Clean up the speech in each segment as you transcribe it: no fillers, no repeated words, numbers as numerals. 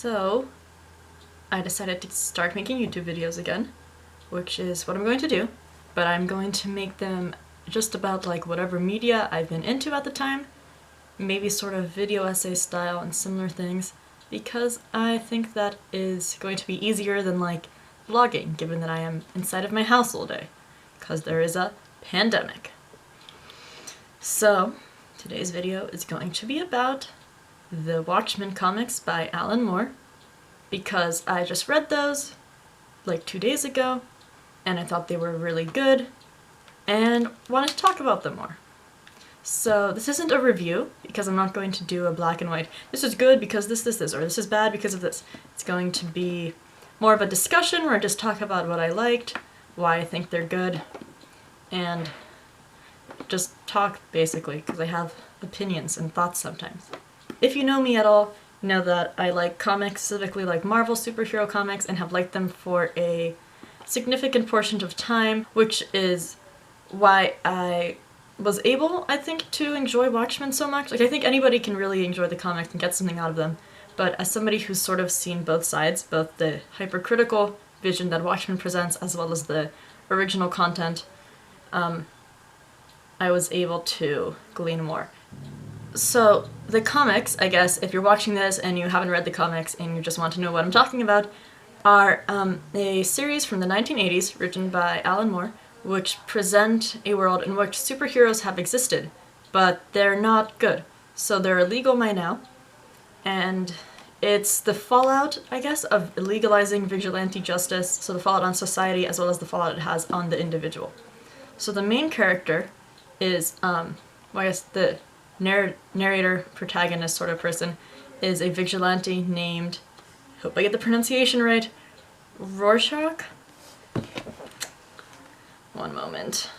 So, I decided to start making YouTube videos again, which is what I'm going to do, but I'm going to make them just about like whatever media I've been into at the time, maybe sort of video essay style and similar things, because I think that is going to be easier than like vlogging, given that I am inside of my house all day, because there is a pandemic. So, today's video is going to be about the Watchmen comics by Alan Moore, because I just read those like 2 days ago, and I thought they were really good, and wanted to talk about them more. So this isn't a review, because I'm not going to do a black and white, this is good because this, or this is bad because of this. It's going to be more of a discussion where I just talk about what I liked, why I think they're good, and just talk basically, because I have opinions and thoughts sometimes. If you know me at all, you know that I like comics, specifically like Marvel superhero comics, and have liked them for a significant portion of time, which is why I was able, I think, to enjoy Watchmen so much. Like, I think anybody can really enjoy the comics and get something out of them, but as somebody who's sort of seen both sides, both the hypercritical vision that Watchmen presents as well as the original content, I was able to glean more. So, the comics, I guess, if you're watching this and you haven't read the comics and you just want to know what I'm talking about, are a series from the 1980s written by Alan Moore, which present a world in which superheroes have existed, but they're not good. So they're illegal by now, and it's the fallout, I guess, of legalizing vigilante justice, so the fallout on society as well as the fallout it has on the individual. So the main character is, well, I guess the narrator, protagonist sort of person, is a vigilante named, hope I get the pronunciation right, Rorschach? One moment.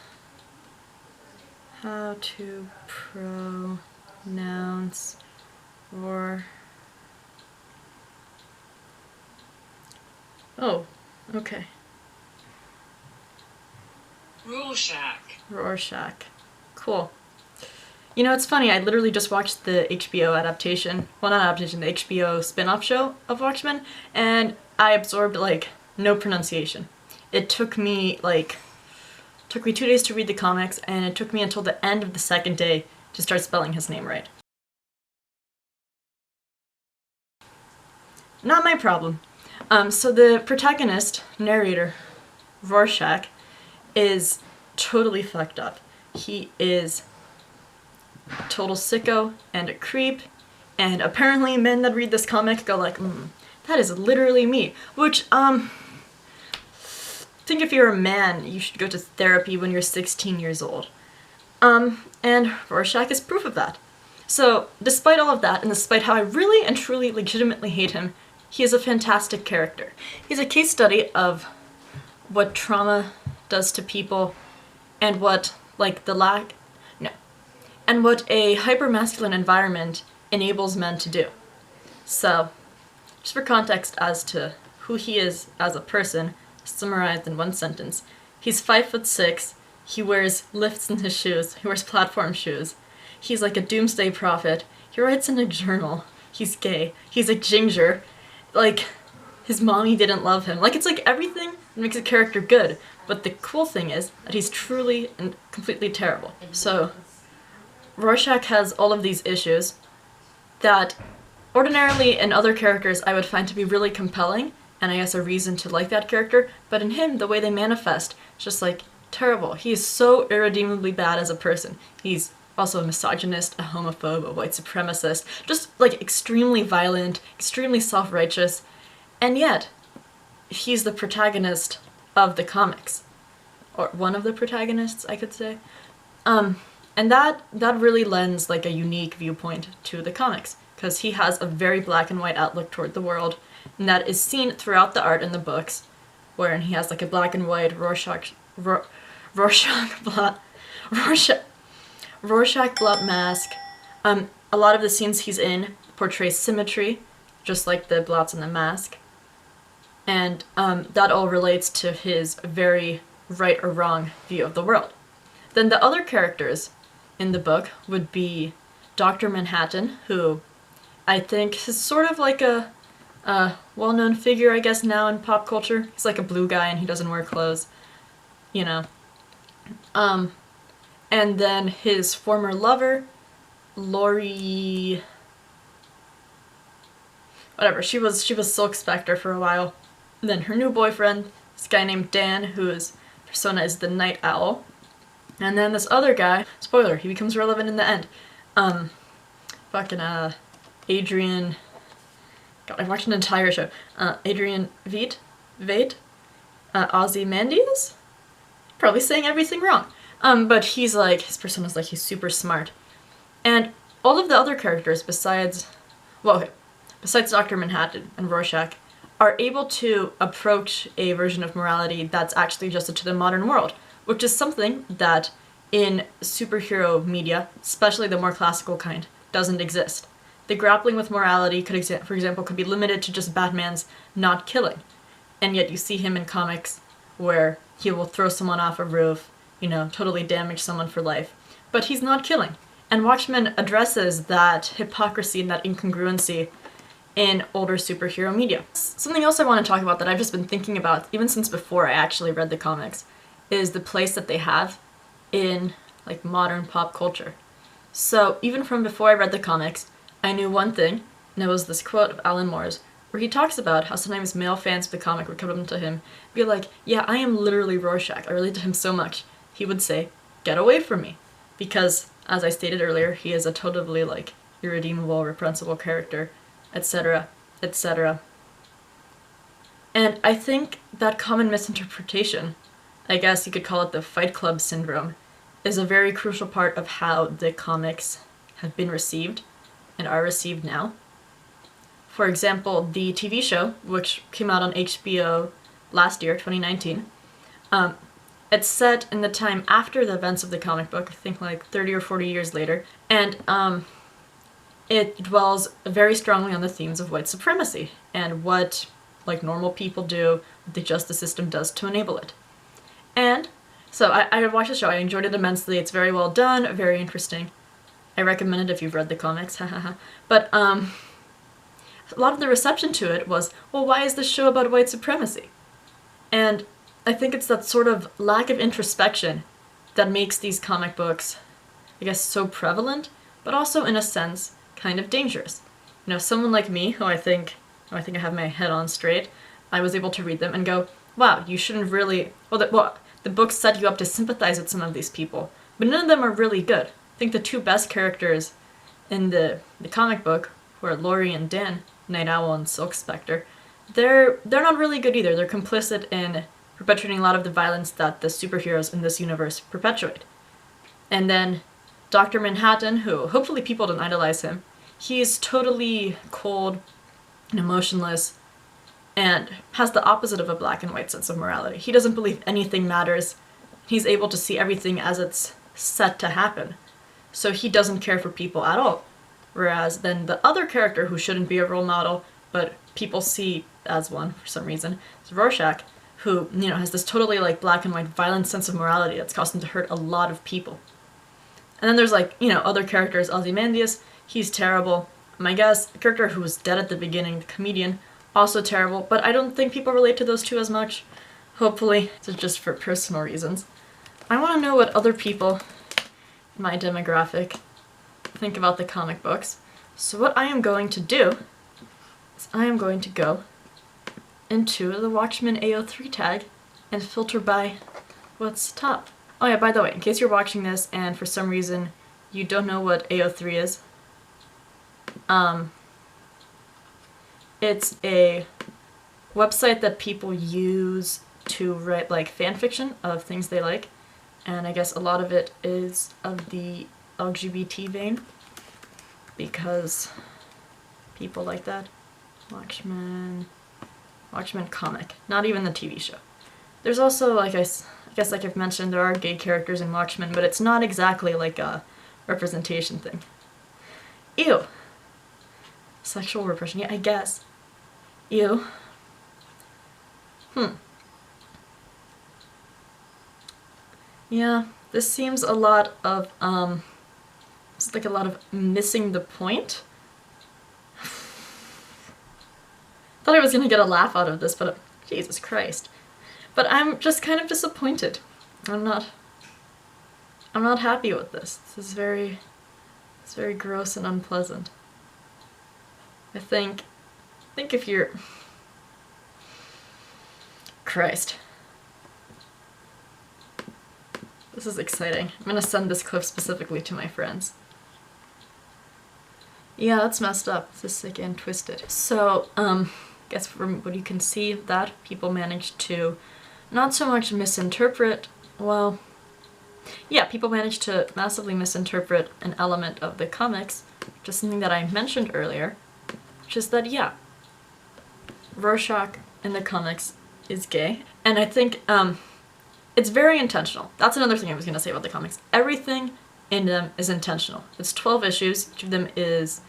How to pronounce Oh, okay. Rorschach. Cool. You know, it's funny, I literally just watched the HBO adaptation, well, not adaptation, the HBO spin-off show of Watchmen, and I absorbed, like, no pronunciation. It took me 2 days to read the comics, and it took me until the end of the second day to start spelling his name right. Not my problem. So the protagonist, narrator, Rorschach, is totally fucked up. He is a total sicko and a creep, and apparently men that read this comic go like, that is literally me, which, I think if you're a man, you should go to therapy when you're 16 years old. And Rorschach is proof of that. So, despite all of that, and despite how I really and truly legitimately hate him, he is a fantastic character. He's a case study of what trauma does to people, and what, like, and what a hyper-masculine environment enables men to do. So, just for context as to who he is as a person, summarized in one sentence, he's 5'6", he wears lifts in his shoes, he wears platform shoes, he's like a doomsday prophet, he writes in a journal, he's gay, he's a ginger, like, his mommy didn't love him. Like, it's like everything that makes a character good, but the cool thing is that he's truly and completely terrible. So, Rorschach has all of these issues that ordinarily in other characters I would find to be really compelling, and I guess a reason to like that character, but in him, the way they manifest, it's just like, terrible. He is so irredeemably bad as a person. He's also a misogynist, a homophobe, a white supremacist, just like extremely violent, extremely self-righteous, and yet, he's the protagonist of the comics. Or one of the protagonists, I could say. And that really lends like a unique viewpoint to the comics, because he has a very black and white outlook toward the world, and that is seen throughout the art in the books, wherein he has like a black and white Rorschach blot mask. A lot of the scenes he's in portray symmetry, just like the blots in the mask, and that all relates to his very right or wrong view of the world. Then the other characters in the book would be Dr. Manhattan, who I think is sort of like a well-known figure, I guess, now in pop culture. He's like a blue guy and he doesn't wear clothes, you know. And then his former lover, Lori... whatever, she was Silk Spectre for a while. And then her new boyfriend, this guy named Dan, whose persona is the Night Owl. And then this other guy, spoiler, he becomes relevant in the end. Adrian... God, I watched an entire show. Adrian Veidt? Ozymandias? Probably saying everything wrong. But he's like, his persona's like, he's super smart. And all of the other characters besides Dr. Manhattan and Rorschach are able to approach a version of morality that's actually adjusted to the modern world, which is something that in superhero media, especially the more classical kind, doesn't exist. The grappling with morality, for example, could be limited to just Batman's not killing. And yet you see him in comics where he will throw someone off a roof, totally damage someone for life. But he's not killing. And Watchmen addresses that hypocrisy and that incongruency in older superhero media. Something else I want to talk about that I've just been thinking about, even since before I actually read the comics, is the place that they have in, like, modern pop culture. So, even from before I read the comics, I knew one thing, and it was this quote of Alan Moore's, where he talks about how sometimes male fans of the comic would come up to him and be like, yeah, I am literally Rorschach, I relate to him so much. He would say, get away from me. Because, as I stated earlier, he is a totally, like, irredeemable, reprehensible character, etc., etc. And I think that common misinterpretation, I guess you could call it the Fight Club syndrome, is a very crucial part of how the comics have been received and are received now. For example, the TV show, which came out on HBO last year, 2019, it's set in the time after the events of the comic book, I think like 30 or 40 years later, and it dwells very strongly on the themes of white supremacy and what, like, normal people do, what the justice system does to enable it. And so I watched the show, I enjoyed it immensely, it's very well done, very interesting. I recommend it if you've read the comics, But, a lot of the reception to it was, well, why is this show about white supremacy? And I think it's that sort of lack of introspection that makes these comic books, I guess, so prevalent, but also, in a sense, kind of dangerous. Someone like me, who I think I have my head on straight, I was able to read them and go, wow, you shouldn't really... the books set you up to sympathize with some of these people, but none of them are really good. I think the two best characters in the comic book, who are Lori and Dan, Night Owl and Silk Spectre, they're not really good either. They're complicit in perpetuating a lot of the violence that the superheroes in this universe perpetuate. And then Dr. Manhattan, who hopefully people don't idolize him, he's totally cold and emotionless and has the opposite of a black and white sense of morality. He doesn't believe anything matters. He's able to see everything as it's set to happen. So he doesn't care for people at all. Whereas then the other character who shouldn't be a role model, but people see as one for some reason, is Rorschach, who, has this totally, like, black and white violent sense of morality that's caused him to hurt a lot of people. And then there's, like, other characters, Ozymandias, he's terrible. I guess the character who was dead at the beginning, the comedian, also terrible, but I don't think people relate to those two as much. Hopefully, it's just for personal reasons. I want to know what other people in my demographic think about the comic books. So what I am going to do is I am going to go into the Watchmen AO3 tag and filter by what's top. Oh yeah, by the way, in case you're watching this and for some reason you don't know what AO3 is, it's a website that people use to write, like, fan fiction of things they like, and I guess a lot of it is of the LGBT vein, because people like that. Watchmen comic, not even the TV show. There's also, like, I guess like I've mentioned, there are gay characters in Watchmen, but it's not exactly like a representation thing. Ew. Sexual repression, yeah, I guess. Ew. Yeah, this seems a lot of, it's like a lot of missing the point. thought I was gonna get a laugh out of this, but Jesus Christ. But I'm just kind of disappointed. I'm not happy with this. This is it's very gross and unpleasant. I think if you're... Christ. This is exciting. I'm gonna send this clip specifically to my friends. Yeah, that's messed up. This is sick and twisted. So, guess from what you can see that people managed to not so much misinterpret, well, yeah, people managed to massively misinterpret an element of the comics, just something that I mentioned earlier, which is that, yeah, Rorschach in the comics is gay, and I think it's very intentional. That's another thing I was going to say about the comics. Everything in them is intentional. It's 12 issues, each of them is,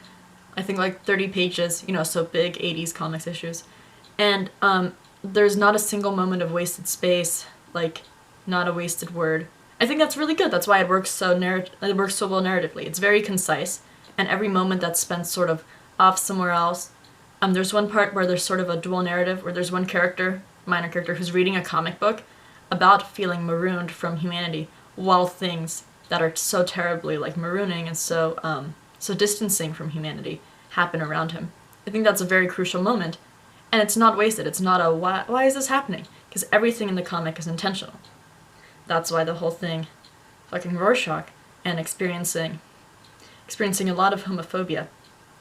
I think, like 30 pages, you know, so big 80s comics issues, and there's not a single moment of wasted space, like, not a wasted word. I think that's really good. That's why it works so well narratively. It's very concise, and every moment that's spent sort of off somewhere else. There's one part where there's sort of a dual narrative, where there's one character, minor character, who's reading a comic book about feeling marooned from humanity, while things that are so terribly, like, marooning and so distancing from humanity happen around him. I think that's a very crucial moment, and it's not wasted. It's not a, why is this happening? Because everything in the comic is intentional. That's why the whole thing, fucking Rorschach, and experiencing a lot of homophobia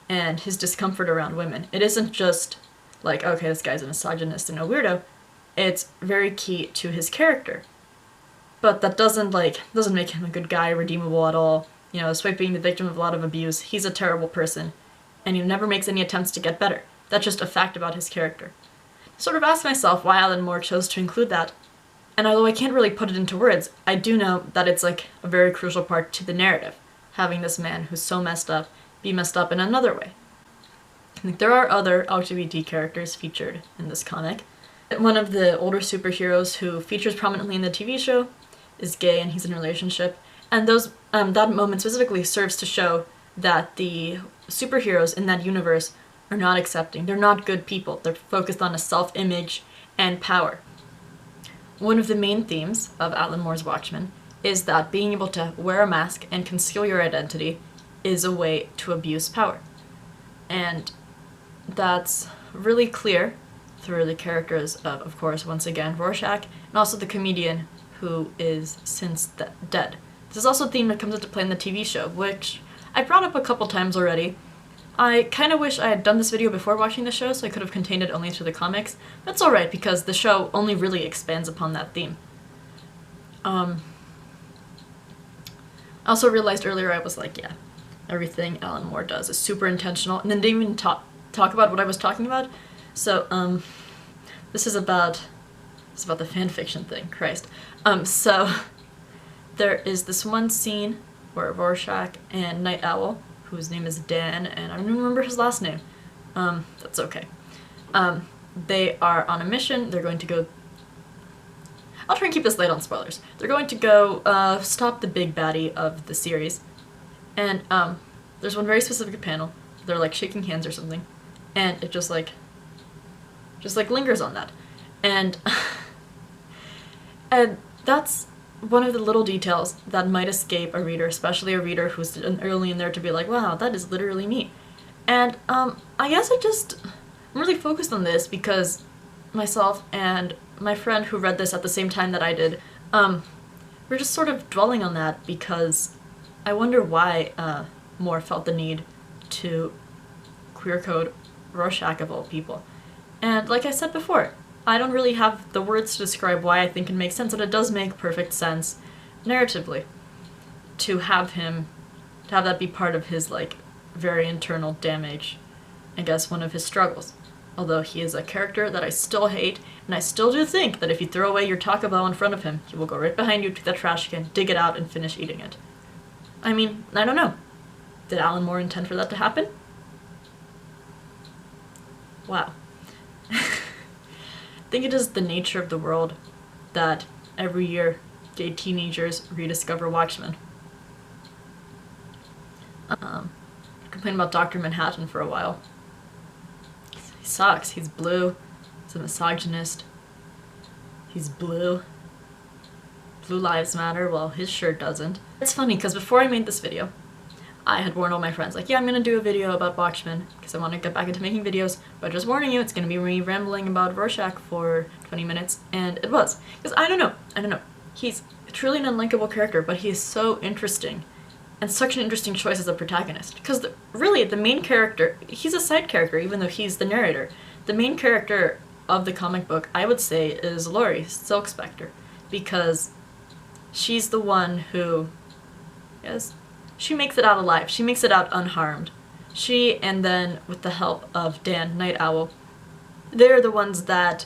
and his discomfort around women. It isn't just like, okay, this guy's a misogynist and a weirdo. It's very key to his character. But that doesn't make him a good guy, redeemable at all. You know, despite being the victim of a lot of abuse, he's a terrible person, and he never makes any attempts to get better. That's just a fact about his character. I sort of asked myself why Alan Moore chose to include that, and although I can't really put it into words, I do know that it's like a very crucial part to the narrative, having this man who's so messed up be messed up in another way. I think there are other LGBT characters featured in this comic. One of the older superheroes who features prominently in the TV show is gay and he's in a relationship, and that moment specifically serves to show that the superheroes in that universe are not accepting. They're not good people. They're focused on a self-image and power. One of the main themes of Alan Moore's Watchmen is that being able to wear a mask and conceal your identity is a way to abuse power. And that's really clear through the characters of course, once again, Rorschach, and also the comedian who is since dead. This is also a theme that comes into play in the TV show, which I brought up a couple times already. I kind of wish I had done this video before watching the show, so I could have contained it only to the comics. That's alright, because the show only really expands upon that theme. I also realized earlier, I was like, yeah, everything Alan Moore does is super intentional, and then didn't even talk about what I was talking about. So, this is about the fanfiction thing, Christ. So, there is this one scene where Rorschach and Night Owl, whose name is Dan, and I don't remember his last name. That's okay. They are on a mission. They're going to go... I'll try and keep this light on spoilers. They're going to go stop the big baddie of the series. And there's one very specific panel. They're like shaking hands or something. And it just like lingers on that. And, and that's one of the little details that might escape a reader, especially a reader who's early in there to be like, wow, that is literally me. And I guess I'm really focused on this because myself and my friend who read this at the same time that I did, we're just sort of dwelling on that because I wonder why Moore felt the need to queer code Rorschach of all people. And like I said before, I don't really have the words to describe why I think it makes sense, but it does make perfect sense narratively to have that be part of his, like, very internal damage, I guess one of his struggles. Although he is a character that I still hate, and I still do think that if you throw away your Taco Bell in front of him, he will go right behind you to the trash can, dig it out, and finish eating it. I mean, I don't know. Did Alan Moore intend for that to happen? Wow. I think it is the nature of the world that every year gay teenagers rediscover Watchmen. Complained about Dr. Manhattan for a while. sucks. He's blue. He's a misogynist. He's blue. Blue lives matter. Well, his shirt doesn't. It's funny because before I made this video, I had warned all my friends, like, yeah, I'm gonna do a video about Watchmen because I want to get back into making videos, but just warning you, it's gonna be me rambling about Rorschach for 20 minutes, and it was. Because I don't know. He's truly an unlikable character, but he is so interesting, and such an interesting choice as a protagonist. Because really, the main character, he's a side character, even though he's the narrator. The main character of the comic book, I would say, is Laurie, Silk Spectre, because she's the one who, yes, she makes it out alive. She makes it out unharmed. She, and then with the help of Dan, Night Owl, they're the ones that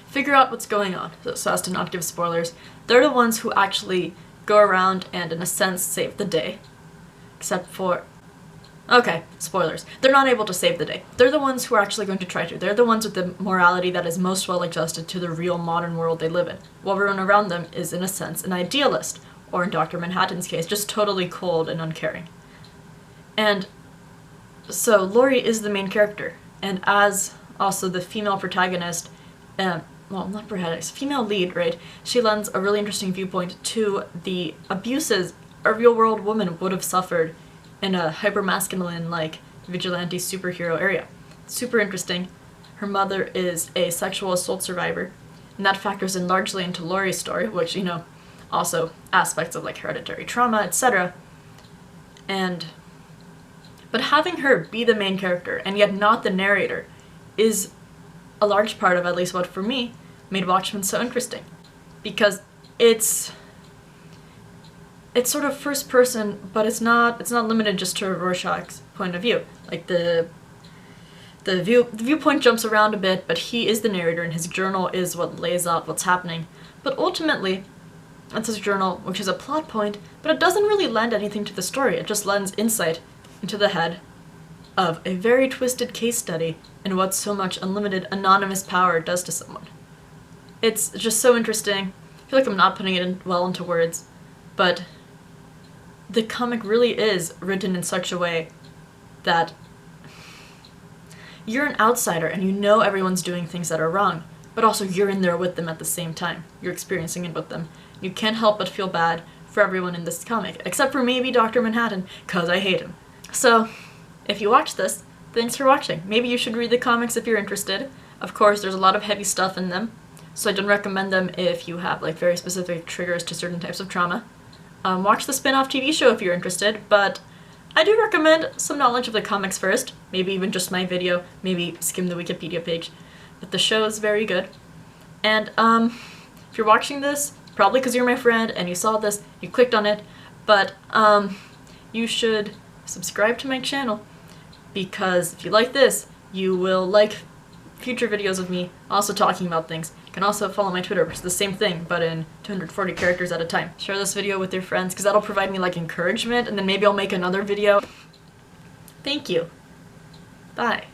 figure out what's going on, so as to not give spoilers. They're the ones who actually go around and, in a sense, save the day. Except for... okay, spoilers. They're not able to save the day. They're the ones who are actually going to try to. They're the ones with the morality that is most well adjusted to the real modern world they live in. While everyone around them is, in a sense, an idealist, or in Dr. Manhattan's case, just totally cold and uncaring. And so Laurie is the main character, and as also the female protagonist, well, not protagonist, female lead, right? She lends a really interesting viewpoint to the abuses a real-world woman would have suffered in a hyper-masculine, like, vigilante superhero area. Super interesting. Her mother is a sexual assault survivor, and that factors in largely into Laurie's story, which, you know, also aspects of, like, hereditary trauma, etc. But having her be the main character, and yet not the narrator, is a large part of, at least what for me, made Watchmen so interesting. Because it's sort of first person, but it's not limited just to Rorschach's point of view. Like, the viewpoint jumps around a bit, but he is the narrator, and his journal is what lays out what's happening. But ultimately, it's his journal, which is a plot point, but it doesn't really lend anything to the story. It just lends insight into the head of a very twisted case study and what so much unlimited anonymous power does to someone. It's just so interesting. I feel like I'm not putting it well into words, but the comic really is written in such a way that you're an outsider and you know everyone's doing things that are wrong, but also you're in there with them at the same time. You're experiencing it with them. You can't help but feel bad for everyone in this comic, except for maybe Dr. Manhattan, cause I hate him. So, if you watch this, thanks for watching. Maybe you should read the comics if you're interested. Of course, there's a lot of heavy stuff in them, so I don't recommend them if you have, like, very specific triggers to certain types of trauma. Watch the spin-off TV show if you're interested, but I do recommend some knowledge of the comics first, maybe even just my video, maybe skim the Wikipedia page. But the show is very good. And if you're watching this, probably because you're my friend and you saw this, you clicked on it, but you should subscribe to my channel, because if you like this, you will like future videos of me also talking about things. You can also follow my Twitter, which is the same thing, but in 240 characters at a time. Share this video with your friends, because that'll provide me, like, encouragement, and then maybe I'll make another video. Thank you. Bye.